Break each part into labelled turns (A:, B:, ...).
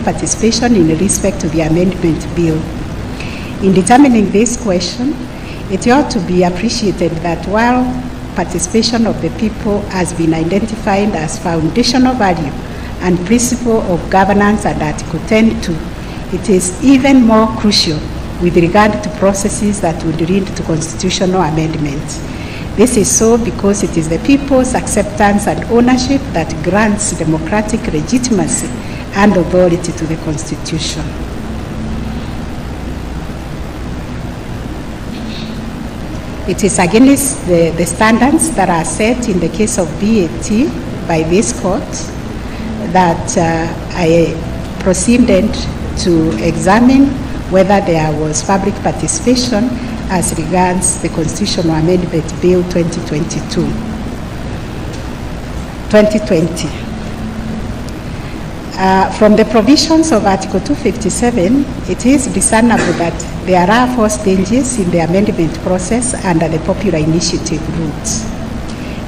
A: participation in respect to the amendment bill. In determining this question, it ought to be appreciated that while participation of the people has been identified as foundational value and principle of governance at Article 10.2, it is even more crucial with regard to processes that would lead to constitutional amendments. This is so because it is the people's acceptance and ownership that grants democratic legitimacy and authority to the Constitution. It is against the standards that are set in the case of BAT by this court that I proceeded to examine whether there was public participation as regards the Constitutional Amendment Bill 2020. From the provisions of Article 257, it is discernible that there are 4 stages in the amendment process under the popular initiative route.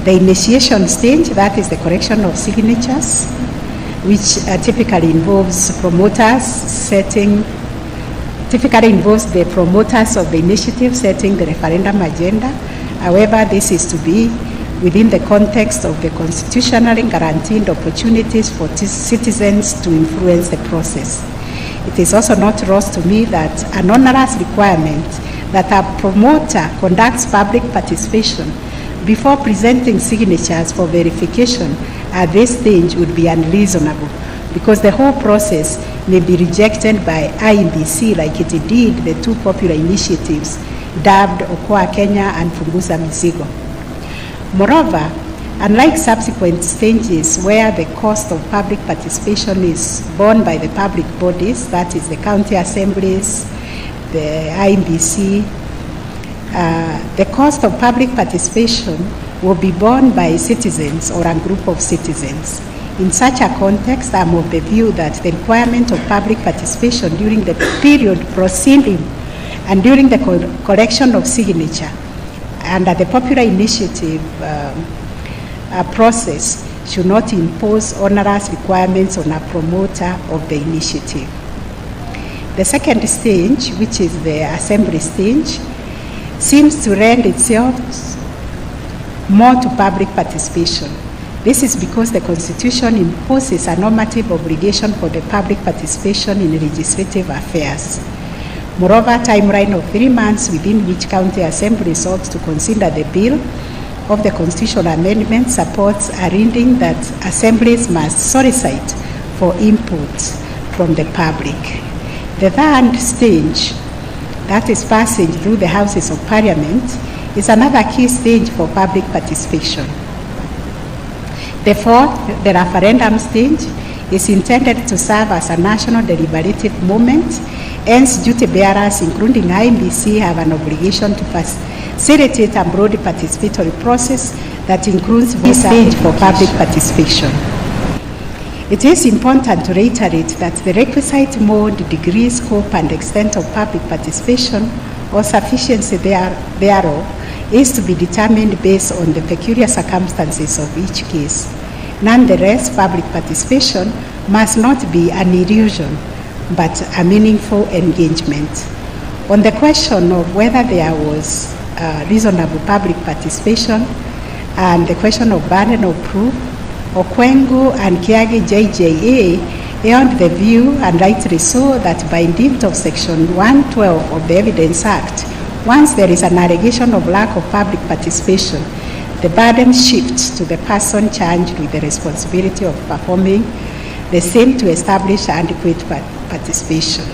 A: The initiation stage, that is the correction of signatures, which typically involves the promoters of the initiative setting the referendum agenda. However, this is to be within the context of the constitutionally guaranteed opportunities for citizens to influence the process. It is also not lost to me that an onerous requirement that a promoter conducts public participation before presenting signatures for verification at this stage would be unreasonable, because the whole process may be rejected by IEBC like it did the 2 popular initiatives dubbed Okoa Kenya and Punguza Mizigo. Moreover, unlike subsequent stages where the cost of public participation is borne by the public bodies, that is the county assemblies, the IEBC, the cost of public participation will be borne by citizens or a group of citizens. In such a context, I am of the view that the requirement of public participation during the period proceeding and during the collection of signature under the popular initiative process should not impose onerous requirements on a promoter of the initiative. The second stage, which is the assembly stage, seems to lend itself more to public participation. This is because the Constitution imposes a normative obligation for the public participation in legislative affairs. Moreover, a timeline of 3 months within which county assemblies ought to consider the bill of the constitutional amendment supports a reading that assemblies must solicit for input from the public. The third stage, that is passage through the Houses of Parliament, is another key stage for public participation. The fourth, the referendum stage, is intended to serve as a national deliberative moment. Hence, duty bearers, including IEBC, have an obligation to facilitate a broad participatory process that includes this stage for public participation. It is important to reiterate that the requisite mode, degree, scope, and extent of public participation or sufficiency thereof is to be determined based on the peculiar circumstances of each case. Nonetheless, public participation must not be an illusion, but a meaningful engagement. On the question of whether there was reasonable public participation and the question of burden of proof, Okwengu and Kiagi JJA held the view, and rightly so, that by dint of Section 112 of the Evidence Act, once there is an allegation of lack of public participation, the burden shifts to the person charged with the responsibility of performing the same to establish adequate participation.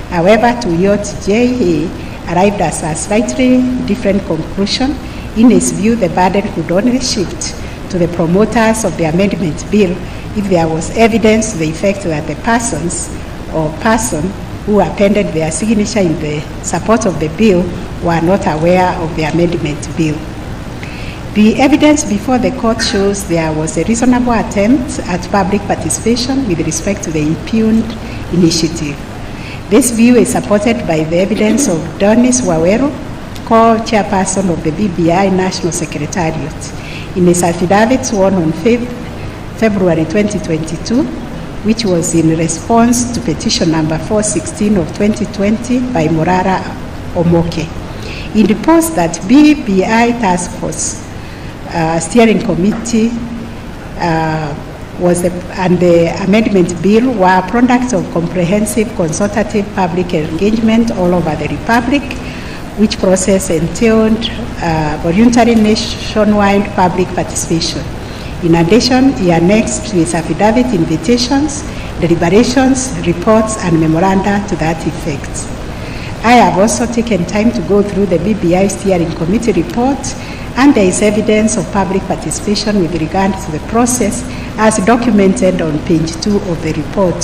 A: However, Tuyot JA arrived at a slightly different conclusion. In his view, the burden could only shift to the promoters of the amendment bill if there was evidence to the effect that the persons or person who appended their signature in the support of the bill were not aware of the amendment bill. The evidence before the court shows there was a reasonable attempt at public participation with respect to the impugned initiative. This view is supported by the evidence of Dennis Waweru, co-chairperson of the BBI National Secretariat. In his affidavit sworn on 5th February 2022, which was in response to petition number 416 of 2020 by Morara Omoke. It reports that BBI Task Force Steering Committee and the amendment bill were products of comprehensive consultative public engagement all over the Republic, which process entailed voluntary nationwide public participation. In addition, he annexed to his affidavit invitations, deliberations, reports, and memoranda to that effect. I have also taken time to go through the BBI Steering Committee report, and there is evidence of public participation with regard to the process as documented on page 2 of the report,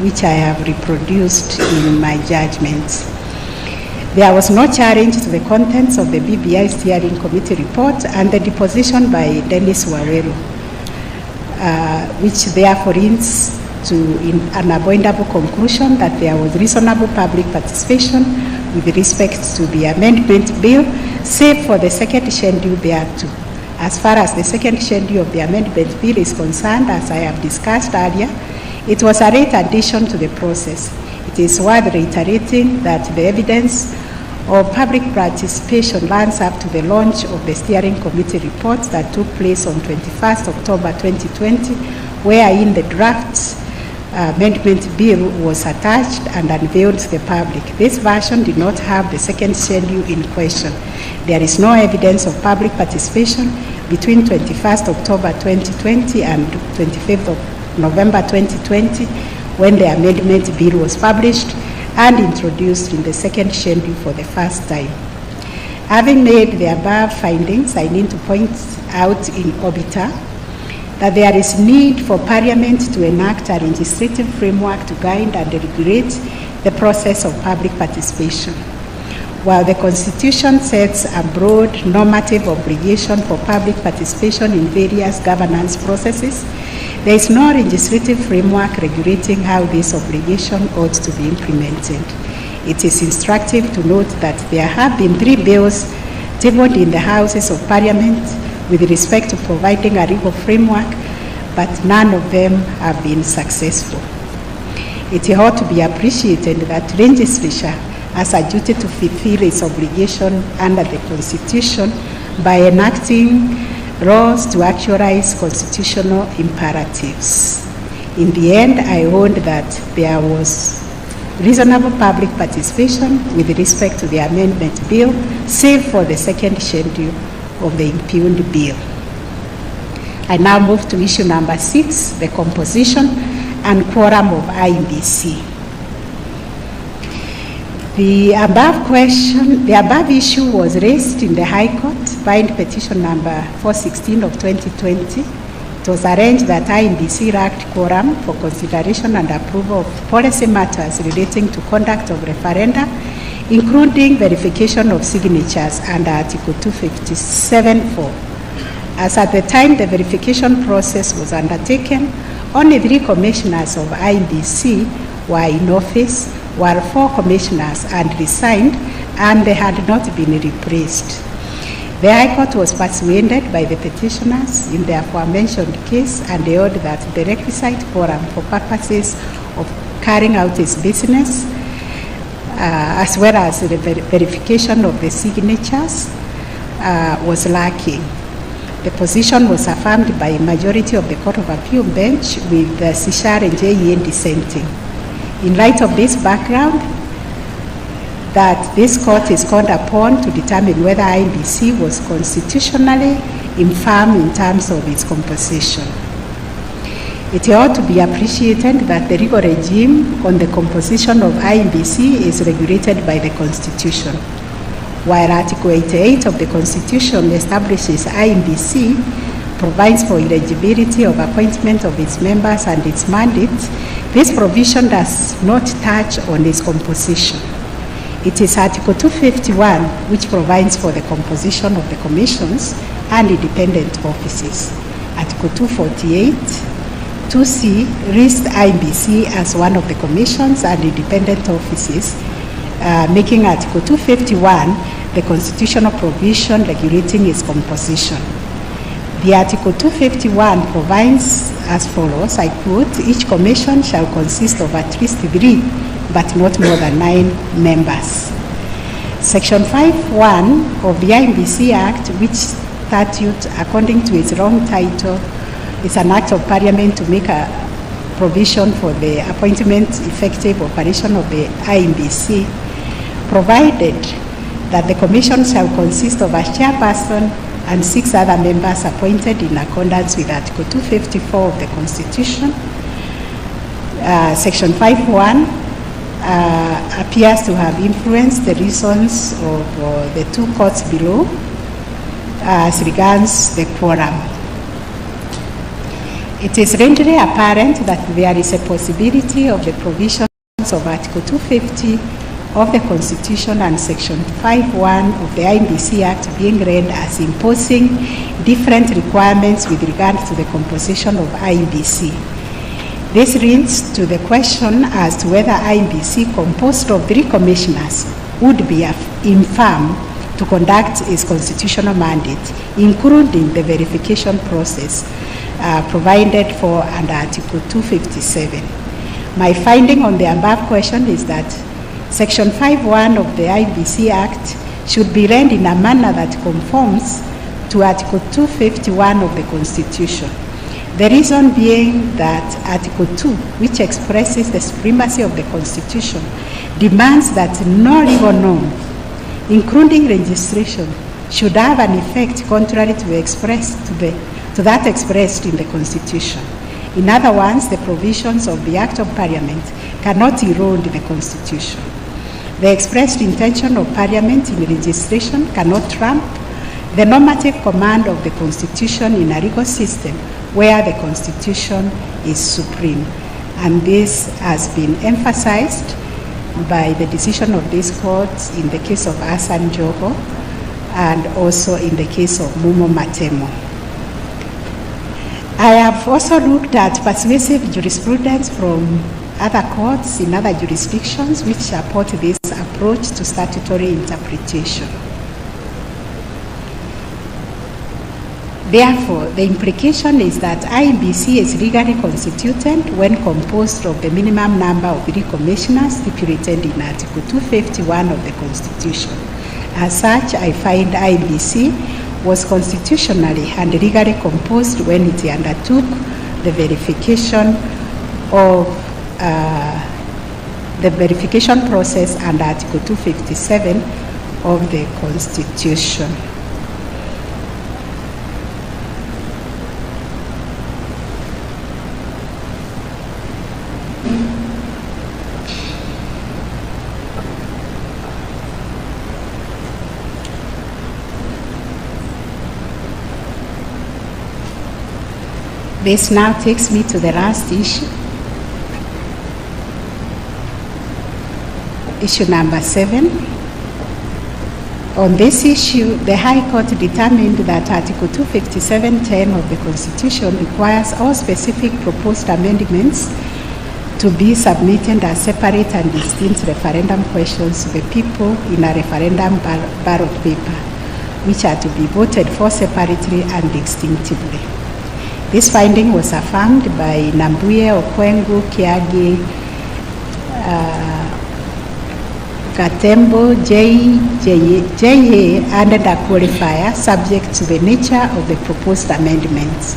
A: which I have reproduced in my judgment. There was no challenge to the contents of the BBI Steering Committee report and the deposition by Dennis Waweru, which therefore leads to an unavoidable conclusion that there was reasonable public participation with respect to the amendment bill, save for the second schedule thereto. As far as the second schedule of the amendment bill is concerned, as I have discussed earlier, it was a late addition to the process. It is worth reiterating that the evidence of public participation runs up to the launch of the steering committee report that took place on 21st October 2020, wherein the draft amendment bill was attached and unveiled to the public. This version did not have the second schedule in question. There is no evidence of public participation between 21st October 2020 and 25th of November 2020, when the amendment bill was published and introduced in the second schedule for the first time. Having made the above findings, I need to point out in obiter that there is need for Parliament to enact a legislative framework to guide and regulate the process of public participation. While the Constitution sets a broad normative obligation for public participation in various governance processes, there is no legislative framework regulating how this obligation ought to be implemented. It is instructive to note that there have been 3 bills tabled in the Houses of Parliament with respect to providing a legal framework, but none of them have been successful. It ought to be appreciated that legislature has a duty to fulfill its obligation under the Constitution by enacting laws to actualize constitutional imperatives. In the end, I hold that there was reasonable public participation with respect to the amendment bill, save for the second schedule of the impugned bill. I now move to issue number 6, the composition and quorum of IEBC. The above issue was raised in the High Court, bind petition number 416 of 2020. It was arranged that IEBC lacked quorum for consideration and approval of policy matters relating to conduct of referenda, including verification of signatures under Article 257(4). As at the time the verification process was undertaken, only 3 commissioners of IEBC were in office, while 4 commissioners had resigned and they had not been replaced. The High Court was persuaded by the petitioners in the aforementioned case and held that the requisite quorum for purposes of carrying out its business, as well as the verification of the signatures, was lacking. The position was affirmed by a majority of the Court of Appeal bench, with Sishar and JEN dissenting. In light of this background, that this court is called upon to determine whether IEBC was constitutionally infirm in terms of its composition. It ought to be appreciated that the legal regime on the composition of IEBC is regulated by the Constitution. While Article 88 of the Constitution establishes IEBC, provides for eligibility of appointment of its members and its mandate, this provision does not touch on its composition. It is Article 251 which provides for the composition of the commissions and independent offices. Article 248, 2C lists IEBC as one of the commissions and independent offices, making Article 251 the constitutional provision regulating its composition. The Article 251 provides as follows, I quote, "Each commission shall consist of at least 3, but not more than 9 members." Section 5(1) of the IEBC Act, which statute, according to its long title, is an act of Parliament to make a provision for the appointment, effective operation of the IEBC, provided that the commission shall consist of a chairperson and 6 other members appointed in accordance with Article 254 of the Constitution. Section 5(1) appears to have influenced the reasons of the 2 courts below as regards the quorum. It is readily apparent that there is a possibility of the provisions of Article 250 of the Constitution and Section 5(1) of the IEBC Act being read as imposing different requirements with regard to the composition of IEBC. This leads to the question as to whether IEBC, composed of 3 commissioners, would be infirm to conduct its constitutional mandate, including the verification process provided for under Article 257. My finding on the above question is that Section 5(1) of the IEBC Act should be read in a manner that conforms to Article 251 of the Constitution. The reason being that Article 2, which expresses the supremacy of the Constitution, demands that no legal norm, including registration, should have an effect contrary to that expressed in the Constitution. In other words, the provisions of the Act of Parliament cannot erode the Constitution. The expressed intention of Parliament in registration cannot trump the normative command of the Constitution in a legal system where the Constitution is supreme. And this has been emphasized by the decision of this court in the case of Hassan Joho and also in the case of Mumo Matemo. I have also looked at persuasive jurisprudence from other courts in other jurisdictions which support this approach to statutory interpretation. Therefore, the implication is that IEBC is legally constituted when composed of the minimum number of 3 commissioners stipulated in Article 251 of the Constitution. As such, I find IEBC was constitutionally and legally composed when it undertook the verification of the verification process under Article 257 of the Constitution. This now takes me to the last issue. Issue number 7. On this issue, the High Court determined that Article 257(10) of the Constitution requires all specific proposed amendments to be submitted as separate and distinct referendum questions to the people in a referendum ballot paper, which are to be voted for separately and distinctively. This finding was affirmed by Nambuye, Okwengu, Kiagi, Katembo, J.A. and a qualifier subject to the nature of the proposed amendments.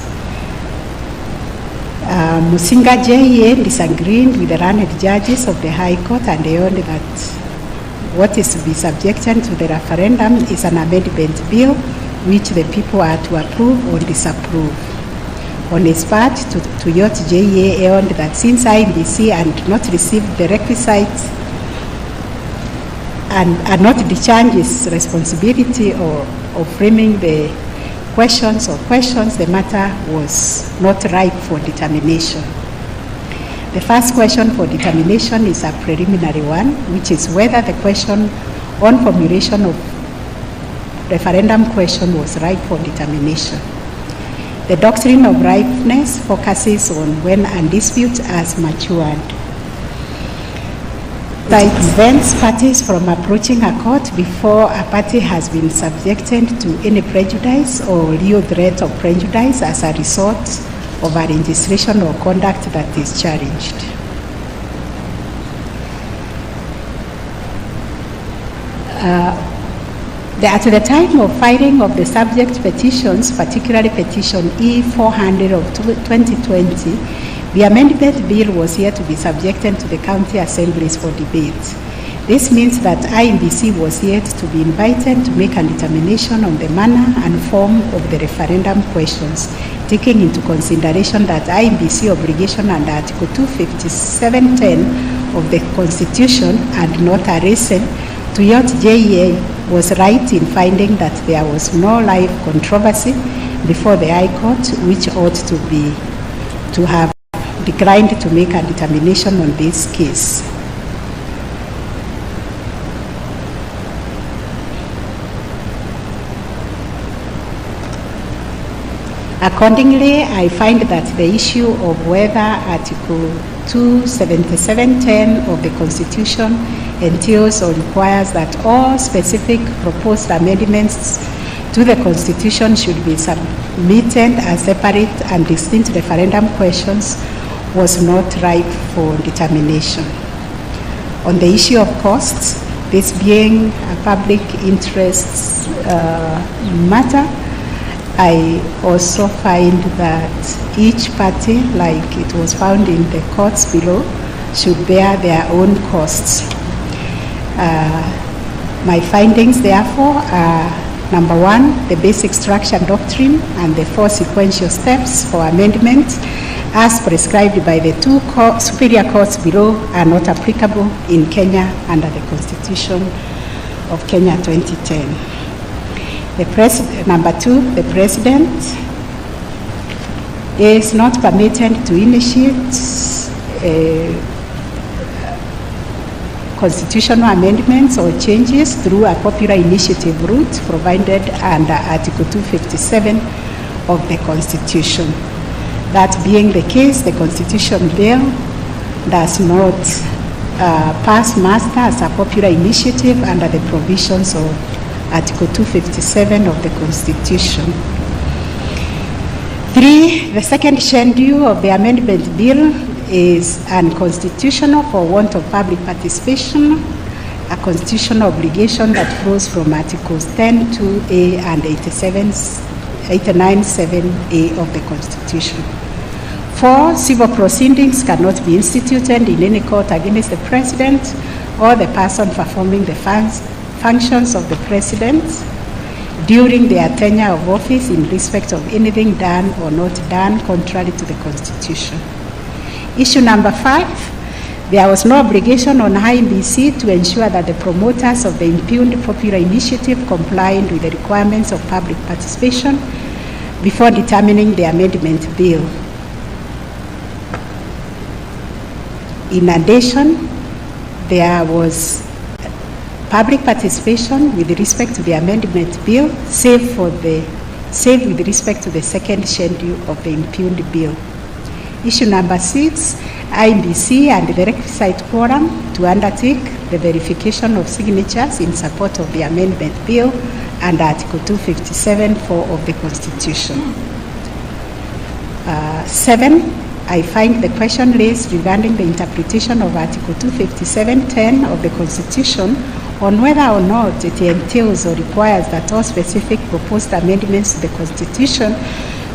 A: Musinga J.A. disagreed with the learned judges of the High Court and held that what is to be subjected to the referendum is an amendment bill which the people are to approve or disapprove. On his part, Tuyot J.A. held that since IEBC had not received the requisites and had not discharged its responsibility of framing the questions, the matter was not ripe for determination. The first question for determination is a preliminary one, which is whether the question on formulation of referendum question was ripe for determination. The doctrine of ripeness focuses on when a dispute has matured. prevents parties from approaching a court before a party has been subjected to any prejudice or real threat of prejudice as a result of a registration or conduct that is challenged. At the time of filing of the subject petitions, particularly petition E400 of 2020, the amendment bill was yet to be subjected to the county assemblies for debate. This means that IEBC was yet to be invited to make a determination on the manner and form of the referendum questions, taking into consideration that IEBC obligation under Article 257(10) of the Constitution and not a reason to yacht JEA was right in finding that there was no live controversy before the High Court, which ought to have declined to make a determination on this case. Accordingly, I find that the issue of whether Article 277(10) of the Constitution entails or requires that all specific proposed amendments to the Constitution should be submitted as separate and distinct referendum questions was not ripe for determination. On the issue of costs, this being a public interest matter, I also find that each party, like it was found in the courts below, should bear their own costs. My findings, therefore, are: number one, the basic structure doctrine and the 4 sequential steps for amendment as prescribed by the 2 superior courts below are not applicable in Kenya under the Constitution of Kenya 2010. Number 2, the President is not permitted to initiate constitutional amendments or changes through a popular initiative route provided under Article 257 of the Constitution. That being the case, the Constitution bill does not pass muster as a popular initiative under the provisions of Article 257 of the Constitution. 3, the second schedule of the amendment bill is unconstitutional for want of public participation, a constitutional obligation that flows from Articles 10(2)(a) and 89(7)(a) of the Constitution. 4, civil proceedings cannot be instituted in any court against the President or the person performing the functions of the President during their tenure of office in respect of anything done or not done contrary to the Constitution. Issue number 5, there was no obligation on IEBC to ensure that the promoters of the impugned popular initiative complied with the requirements of public participation before determining the amendment bill. In addition, there was public participation with respect to the amendment bill, save with respect to the second schedule of the impugned bill. Issue number 6, IEBC and the requisite quorum to undertake the verification of signatures in support of the amendment bill under Article 257(4) of the Constitution. 7, I find the question raised regarding the interpretation of Article 257(10) of the Constitution on whether or not it entails or requires that all specific proposed amendments to the Constitution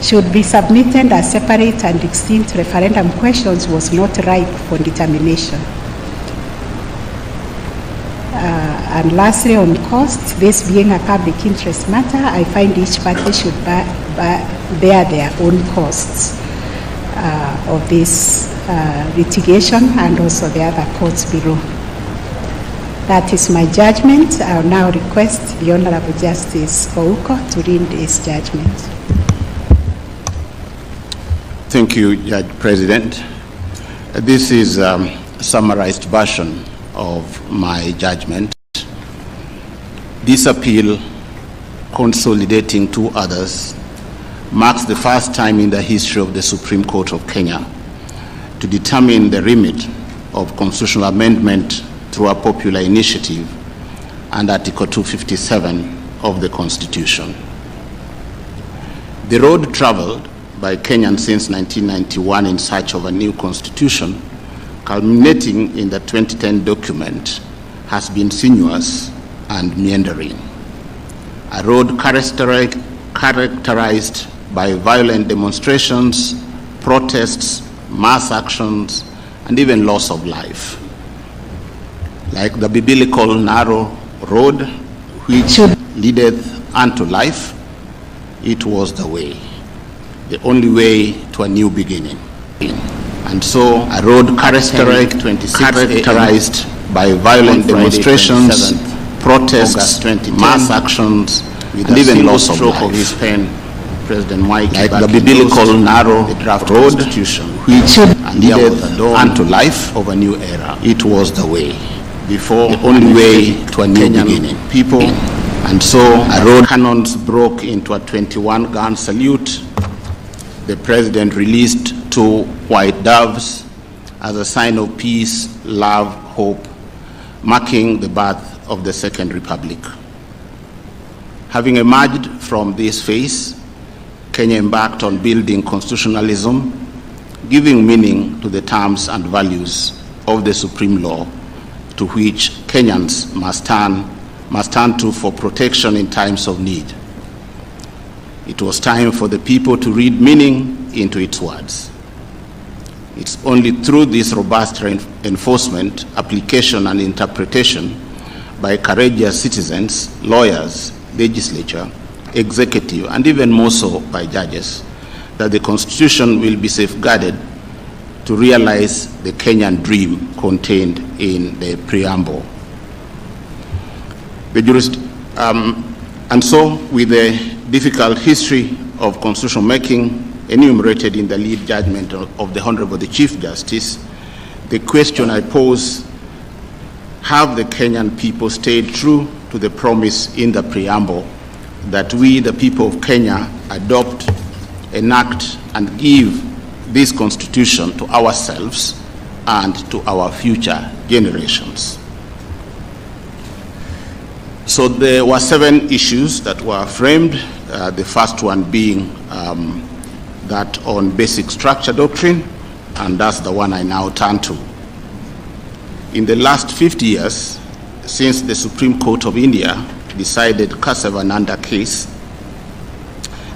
A: should be submitted as separate and distinct referendum questions was not ripe for determination. And lastly, on costs, this being a public interest matter, I find each party should bear their own costs of this litigation and also the other courts below. That is my judgment. I will now request the Honorable Justice Ouko to read his judgment.
B: Thank you, Judge President. This is a summarized version of my judgment. This appeal, consolidating 2 others, marks the first time in the history of the Supreme Court of Kenya to determine the remit of constitutional amendment through a popular initiative and Article 257 of the Constitution. The road traveled by Kenyans since 1991 in search of a new constitution, culminating in the 2010 document, has been sinuous and meandering. A road characterized by violent demonstrations, protests, mass actions, and even loss of life. Like the biblical narrow road which leadeth unto life, it was the way, the only way to a new beginning. And so a road characterized by violent demonstrations, protests, mass actions, and even loss of life. Of his pen, President Mike, like the biblical narrow road which leadeth unto life of a new era. It was the way, before the only way to a new beginning. People, and so a road cannons broke into a 21-gun salute. The president released 2 white doves as a sign of peace, love, hope, marking the birth of the Second Republic. Having emerged from this phase, Kenya embarked on building constitutionalism, giving meaning to the terms and values of the supreme law to which Kenyans must turn to for protection in times of need. It was time for the people to read meaning into its words. It's only through this robust enforcement, application, and interpretation by courageous citizens, lawyers, legislature, executive, and even more so by judges, that the Constitution will be safeguarded to realize the Kenyan dream contained in the preamble. And so, with the difficult history of constitution making enumerated in the lead judgment of the Honorable the Chief Justice, the question I pose: have the Kenyan people stayed true to the promise in the preamble that we, the people of Kenya, adopt, enact, and give this constitution to ourselves and to our future generations? So there were 7 issues that were framed, the first one being that on basic structure doctrine, and that's the one I now turn to. In the last 50 years, since the Supreme Court of India decided Kesavananda case,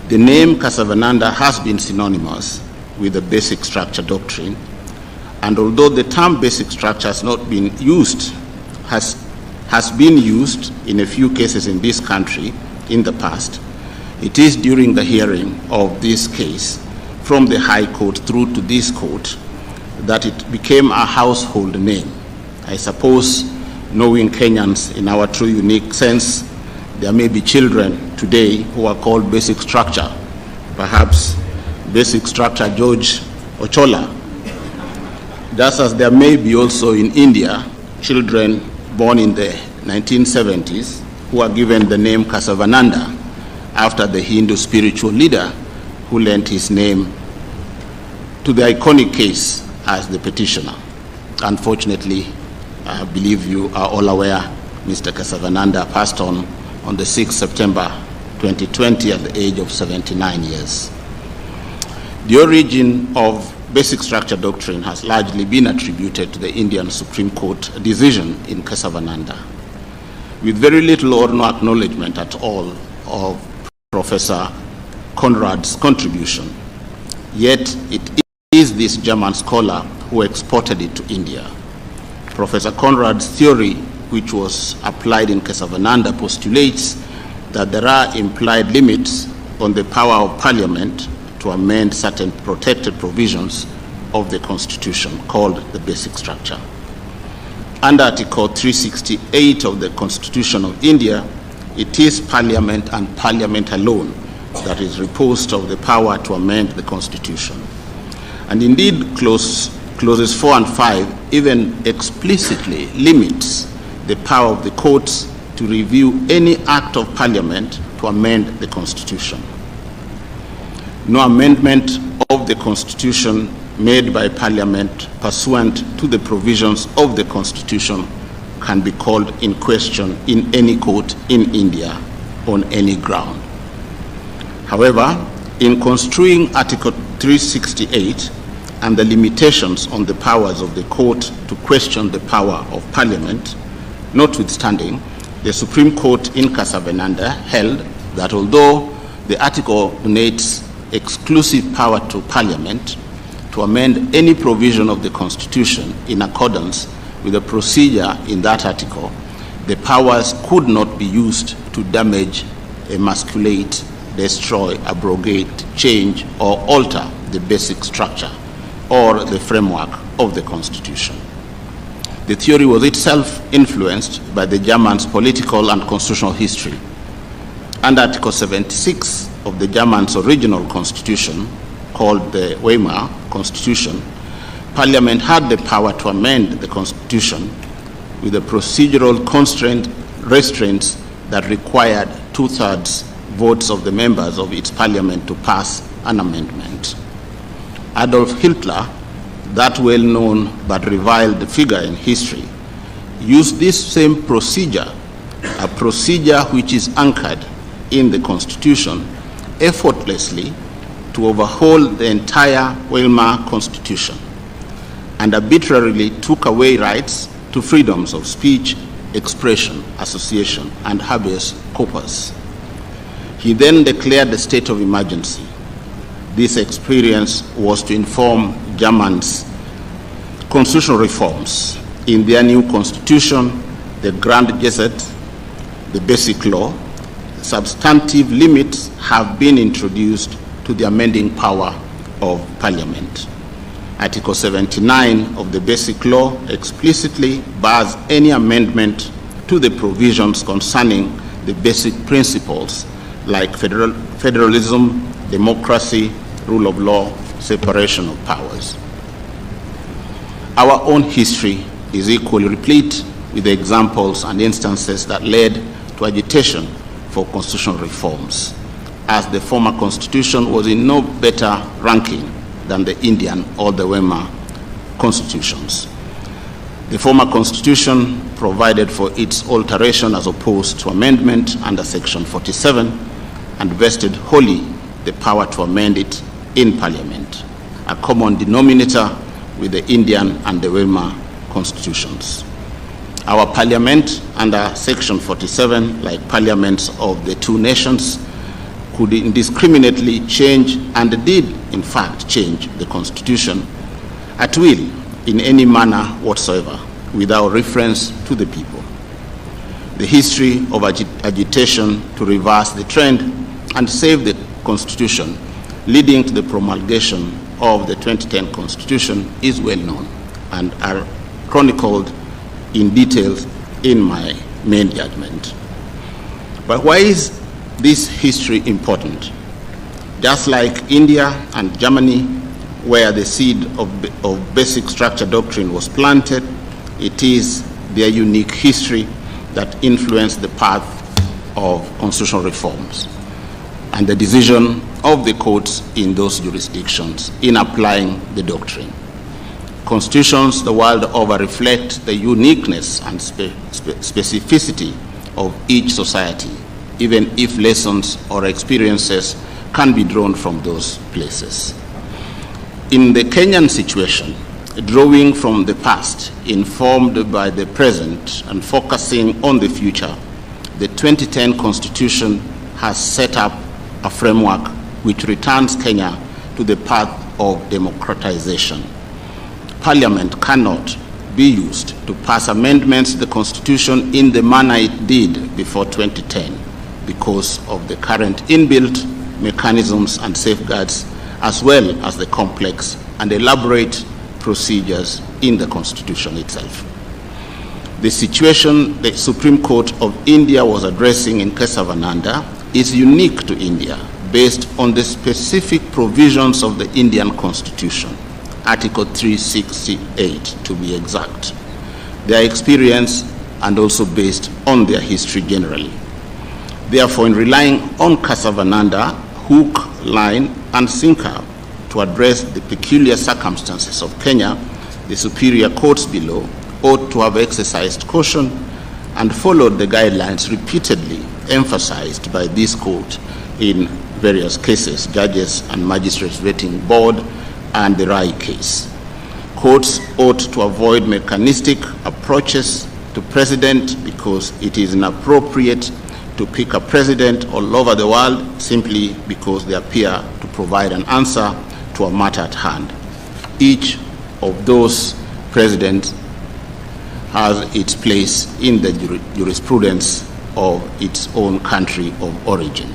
B: the name Kesavananda has been synonymous with the basic structure doctrine, and although the term basic structure has not been used, has been used in a few cases in this country in the past, it is during the hearing of this case from the High Court through to this court that it became a household name. I suppose, knowing Kenyans in our true unique sense, there may be children today who are called basic structure, perhaps basic structure George Ochola. Just as there may be also in India children born in the 1970s who are given the name Kesavananda after the Hindu spiritual leader who lent his name to the iconic case as the petitioner. Unfortunately, I believe you are all aware, Mr. Kesavananda passed on the 6th September 2020 at the age of 79 years. The origin of basic structure doctrine has largely been attributed to the Indian Supreme Court decision in Kesavananda, with very little or no acknowledgement at all of Professor Conrad's contribution. Yet it is this German scholar who exported it to India. Professor Conrad's theory, which was applied in Kesavananda, postulates that there are implied limits on the power of Parliament to amend certain protected provisions of the Constitution, called the basic structure. Under Article 368 of the Constitution of India, it is Parliament and Parliament alone that is reposed of the power to amend the Constitution. And indeed, clauses 4 and 5 even explicitly limits the power of the courts to review any act of Parliament to amend the Constitution. No amendment of the Constitution made by Parliament pursuant to the provisions of the Constitution can be called in question in any court in India on any ground. However, in construing Article 368 and the limitations on the powers of the court to question the power of Parliament, notwithstanding, the Supreme Court in Casavananda held that although the article donates exclusive power to Parliament to amend any provision of the Constitution in accordance with the procedure in that article, the powers could not be used to damage, emasculate, destroy, abrogate, change, or alter the basic structure or the framework of the Constitution. The theory was itself influenced by the Germans' political and constitutional history. Under Article 76 of the Germans' original constitution, called the Weimar Constitution, Parliament had the power to amend the Constitution with the procedural restraints that required 2/3 votes of the members of its parliament to pass an amendment. Adolf Hitler, that well-known but reviled figure in history, used this same procedure, a procedure which is anchored in the Constitution, effortlessly to overhaul the entire Weimar Constitution, and arbitrarily took away rights to freedoms of speech, expression, association, and habeas corpus. He then declared the state of emergency. This experience was to inform Germans' constitutional reforms. In their new constitution, the Grand Gazette, the Basic Law, substantive limits have been introduced to the amending power of Parliament. Article 79 of the Basic Law explicitly bars any amendment to the provisions concerning the basic principles like federalism, democracy, rule of law, separation of powers. Our own history is equally replete with the examples and instances that led to agitation for constitutional reforms, as the former constitution was in no better ranking than the Indian or the Weimar constitutions. The former constitution provided for its alteration as opposed to amendment under Section 47 and vested wholly the power to amend it in Parliament, a common denominator with the Indian and the Weimar constitutions. Our Parliament under Section 47, like parliaments of the two nations, could indiscriminately change, and did in fact change, the Constitution at will in any manner whatsoever without reference to the people. The history of agitation to reverse the trend and save the Constitution leading to the promulgation of the 2010 Constitution is well known and are chronicled in detail in my main judgment. But why is this history important? Just like India and Germany, where the seed of basic structure doctrine was planted, it is their unique history that influenced the path of constitutional reforms and the decision of the courts in those jurisdictions in applying the doctrine. Constitutions the world over reflect the uniqueness and specificity of each society, even if lessons or experiences can be drawn from those places. In the Kenyan situation, drawing from the past, informed by the present, and focusing on the future, the 2010 Constitution has set up a framework which returns Kenya to the path of democratization. Parliament cannot be used to pass amendments to the Constitution in the manner it did before 2010 because of the current inbuilt mechanisms and safeguards, as well as the complex and elaborate procedures in the Constitution itself. The situation the Supreme Court of India was addressing in Kesavananda is unique to India based on the specific provisions of the Indian Constitution, Article 368 to be exact, their experience, and also based on their history generally. Therefore, in relying on Kesavananda, hook, line, and sinker to address the peculiar circumstances of Kenya, the superior courts below ought to have exercised caution and followed the guidelines repeatedly emphasized by this court in various cases, Judges and Magistrates Vetting Board and the Rai case. Courts ought to avoid mechanistic approaches to president because it is inappropriate to pick a president all over the world simply because they appear to provide an answer to a matter at hand. Each of those presidents has its place in the jurisprudence of its own country of origin.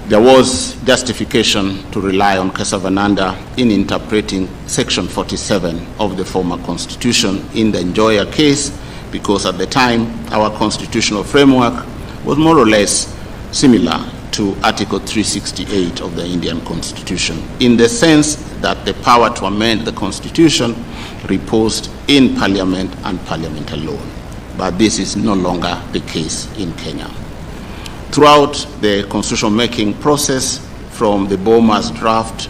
B: There was justification to rely on Kesavananda in interpreting Section 47 of the former Constitution in the Njoya case because at the time our constitutional framework was more or less similar to Article 368 of the Indian Constitution in the sense that the power to amend the Constitution reposed in Parliament and Parliament alone. But this is no longer the case in Kenya. Throughout the constitutional making process, from the Bomas draft,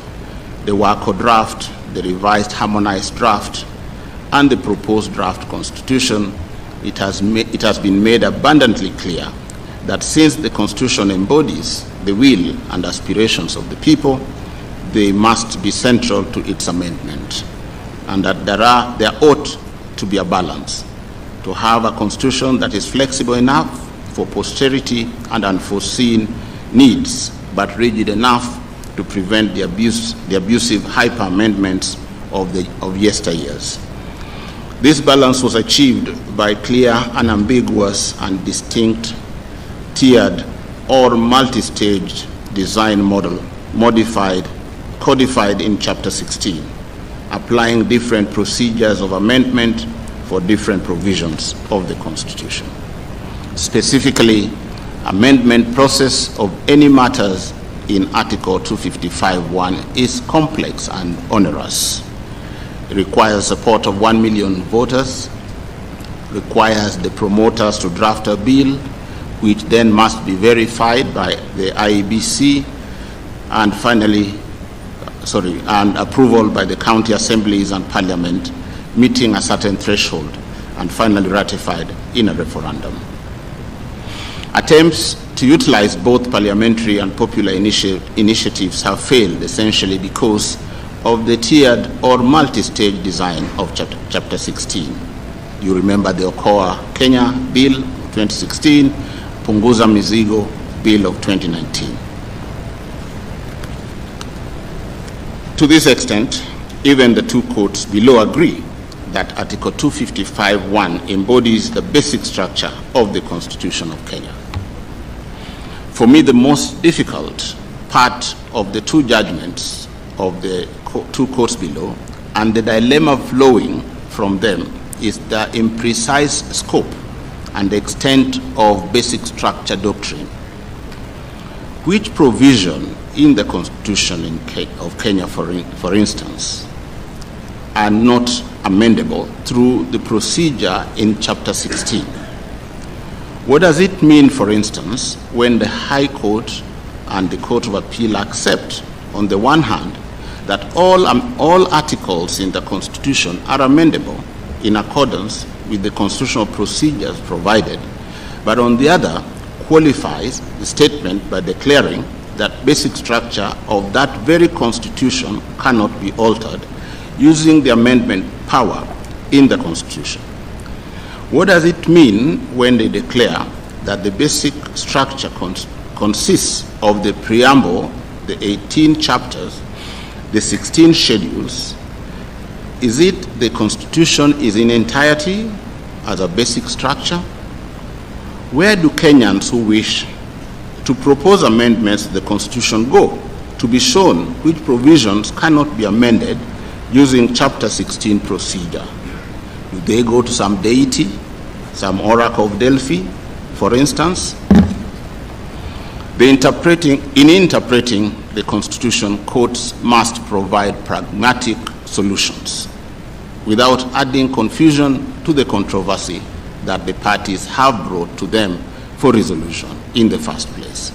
B: the Wako draft, the revised harmonized draft, and the proposed draft constitution, it has been made abundantly clear that since the Constitution embodies the will and aspirations of the people, they must be central to its amendment, and that there ought to be a balance to have a Constitution that is flexible enough for posterity and unforeseen needs, but rigid enough to prevent the abusive hyper-amendments of yesteryears. This balance was achieved by clear, unambiguous, and distinct tiered or multi-staged design model codified in Chapter 16, applying different procedures of amendment for different provisions of the Constitution. Specifically, amendment process of any matters in Article 255(1) is complex and onerous. It requires support of 1 million voters, requires the promoters to draft a bill, which then must be verified by the IEBC, and finally, and approval by the county assemblies and parliament, meeting a certain threshold, and finally ratified in a referendum. Attempts to utilize both parliamentary and popular initiatives have failed essentially because of the tiered or multi-stage design of Chapter 16. You remember the Okoa Kenya Bill 2016, Punguza Mizigo Bill of 2019. To this extent, even the two courts below agree that Article 255(1) embodies the basic structure of the Constitution of Kenya. For me, the most difficult part of the two judgments of the two courts below and the dilemma flowing from them is the imprecise scope and extent of basic structure doctrine. Which provision in the Constitution of Kenya, for instance, are not amendable through the procedure in Chapter 16? What does it mean, for instance, when the High Court and the Court of Appeal accept, on the one hand, that all articles in the Constitution are amendable in accordance with the constitutional procedures provided, but on the other, qualifies the statement by declaring that basic structure of that very Constitution cannot be altered using the amendment power in the Constitution? What does it mean when they declare that the basic structure consists of the preamble, the 18 chapters, the 16 schedules? Is it the Constitution is in entirety as a basic structure? Where do Kenyans who wish to propose amendments to the Constitution go to be shown which provisions cannot be amended using Chapter 16 procedure? Do they go to some deity, some oracle of Delphi, for instance? In interpreting the Constitution, courts must provide pragmatic solutions without adding confusion to the controversy that the parties have brought to them for resolution in the first place.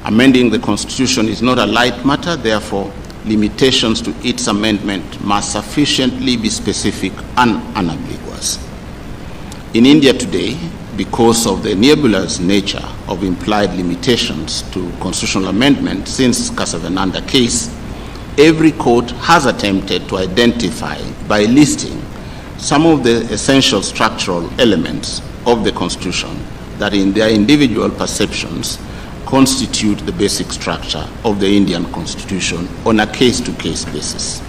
B: Amending the Constitution is not a light matter, therefore, limitations to its amendment must sufficiently be specific and unambiguous. In India today, because of the nebulous nature of implied limitations to constitutional amendment since Casavananda case, every court has attempted to identify by listing some of the essential structural elements of the Constitution that in their individual perceptions constitute the basic structure of the Indian Constitution on a case-to-case basis.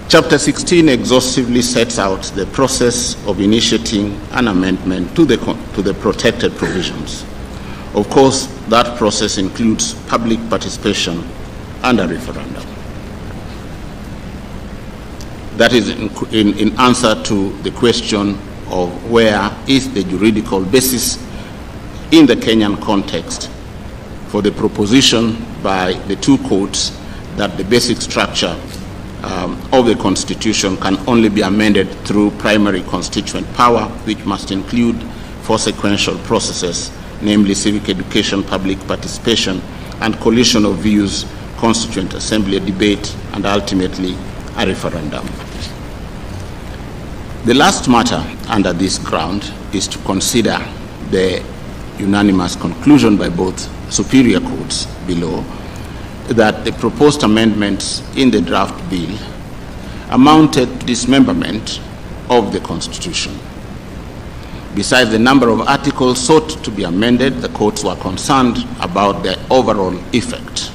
B: Chapter 16 exhaustively sets out the process of initiating an amendment to the protected provisions. Of course, that process includes public participation and a referendum. That is in answer to the question of where is the juridical basis in the Kenyan context for the proposition by the two courts that the basic structure of the Constitution can only be amended through primary constituent power, which must include four sequential processes, namely civic education, public participation, and coalition of views, constituent assembly, debate, and ultimately a referendum. The last matter under this ground is to consider the unanimous conclusion by both superior courts below that the proposed amendments in the draft bill amounted to dismemberment of the Constitution. Besides the number of articles sought to be amended, the courts were concerned about their overall effect,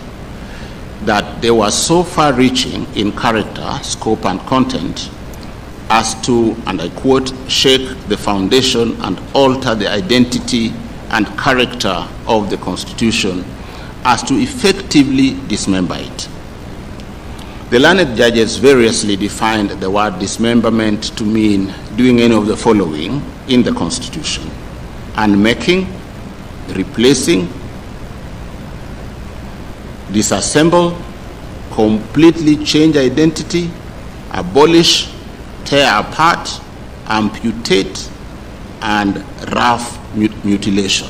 B: that they were so far-reaching in character, scope, and content as to, and I quote, shake the foundation and alter the identity and character of the Constitution as to effectively dismember it. The learned judges variously defined the word dismemberment to mean doing any of the following in the Constitution: unmaking, replacing, disassemble, completely change identity, abolish, tear apart, amputate, and rough mutilation.